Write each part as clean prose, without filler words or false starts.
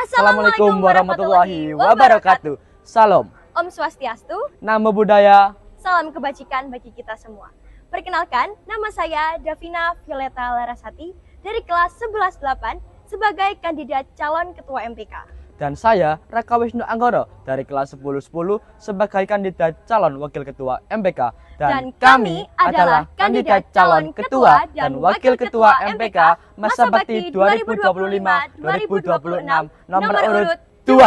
Assalamualaikum warahmatullahi wabarakatuh. Salam. Om Swastiastu. Namo Buddhaya. Salam kebajikan bagi kita semua. Perkenalkan, nama saya Davina Violeta Larasati dari kelas 11-8 sebagai kandidat calon ketua MPK. Dan saya Raka Wisnu Anggoro dari kelas 10-10 sebagai kandidat calon wakil ketua MPK. Dan kami adalah kandidat calon ketua dan wakil ketua MPK masa bakti 2025-2026 nomor urut 2.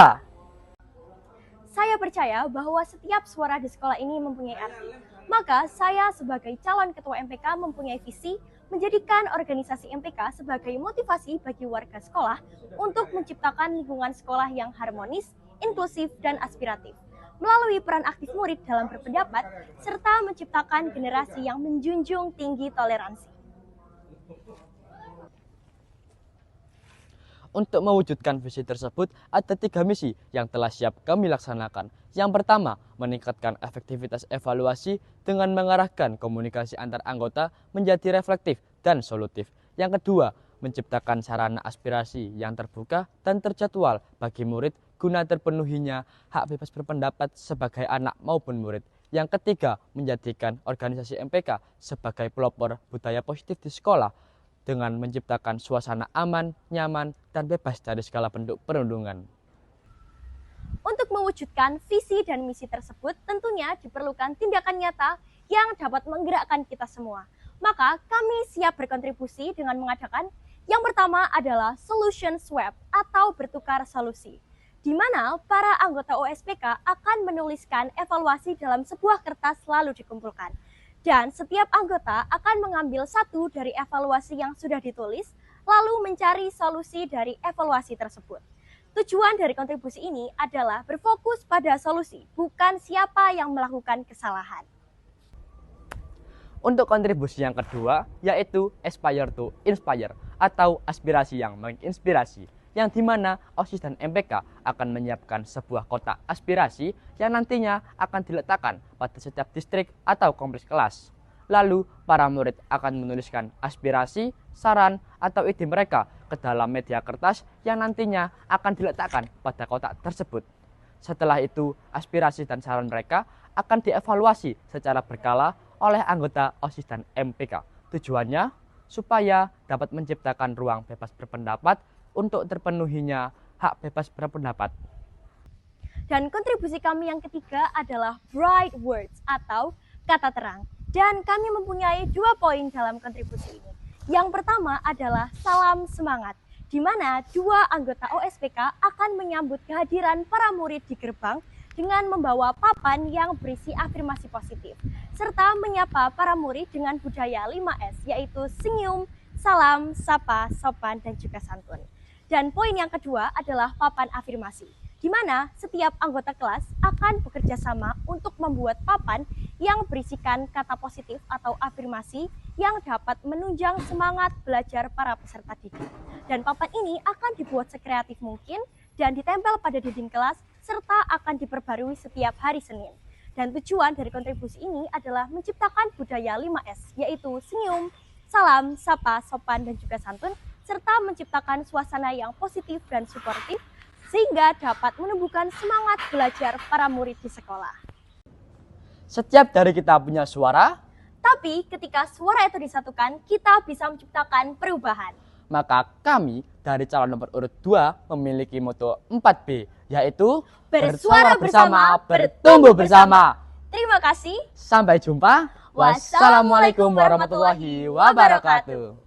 Saya percaya bahwa setiap suara di sekolah ini mempunyai arti. Maka saya sebagai calon ketua MPK mempunyai visi menjadikan organisasi MPK sebagai motivasi bagi warga sekolah untuk menciptakan lingkungan sekolah yang harmonis, inklusif, dan aspiratif. Melalui peran aktif murid dalam berpendapat, serta menciptakan generasi yang menjunjung tinggi toleransi. Untuk mewujudkan visi tersebut, ada 3 misi yang telah siap kami laksanakan. Yang pertama, meningkatkan efektivitas evaluasi dengan mengarahkan komunikasi antar anggota menjadi reflektif dan solutif. Yang kedua, menciptakan sarana aspirasi yang terbuka dan terjadwal bagi murid guna terpenuhinya hak bebas berpendapat sebagai anak maupun murid. Yang ketiga, menjadikan organisasi MPK sebagai pelopor budaya positif di sekolah dengan menciptakan suasana aman, nyaman, dan bebas dari segala bentuk perundungan. Untuk mewujudkan visi dan misi tersebut, tentunya diperlukan tindakan nyata yang dapat menggerakkan kita semua. Maka kami siap berkontribusi dengan mengadakan yang pertama adalah Solution Swap atau bertukar solusi, di mana para anggota OSPK akan menuliskan evaluasi dalam sebuah kertas lalu dikumpulkan. Dan setiap anggota akan mengambil satu dari evaluasi yang sudah ditulis, lalu mencari solusi dari evaluasi tersebut. Tujuan dari kontribusi ini adalah berfokus pada solusi, bukan siapa yang melakukan kesalahan. Untuk kontribusi yang kedua, yaitu Aspire to Inspire atau aspirasi yang menginspirasi, yang dimana OSIS dan MPK akan menyiapkan sebuah kotak aspirasi yang nantinya akan diletakkan pada setiap distrik atau kompleks kelas. Lalu, para murid akan menuliskan aspirasi, saran, atau ide mereka ke dalam media kertas yang nantinya akan diletakkan pada kotak tersebut. Setelah itu, aspirasi dan saran mereka akan dievaluasi secara berkala oleh anggota OSIS dan MPK. Tujuannya, supaya dapat menciptakan ruang bebas berpendapat untuk terpenuhinya hak bebas berpendapat. Dan kontribusi kami yang ketiga adalah Bright Words atau kata terang. Dan kami mempunyai 2 poin dalam kontribusi ini. Yang pertama adalah salam semangat, di mana 2 anggota OSPK akan menyambut kehadiran para murid di gerbang dengan membawa papan yang berisi afirmasi positif, serta menyapa para murid dengan budaya 5S, yaitu senyum, salam, sapa, sopan, dan juga santun. Dan poin yang kedua adalah papan afirmasi, di mana setiap anggota kelas akan bekerja sama untuk membuat papan yang berisikan kata positif atau afirmasi yang dapat menunjang semangat belajar para peserta didik. Dan papan ini akan dibuat sekreatif mungkin dan ditempel pada dinding kelas serta akan diperbarui setiap hari Senin. Dan tujuan dari kontribusi ini adalah menciptakan budaya 5S, yaitu senyum, salam, sapa, sopan, dan juga santun, serta menciptakan suasana yang positif dan suportif sehingga dapat menumbuhkan semangat belajar para murid di sekolah. Setiap dari kita punya suara, tapi ketika suara itu disatukan, kita bisa menciptakan perubahan. Maka kami dari calon nomor urut 2 memiliki moto 4B, yaitu bersuara bersama, bertumbuh bersama. Terima kasih. Sampai jumpa. Wassalamualaikum warahmatullahi wabarakatuh.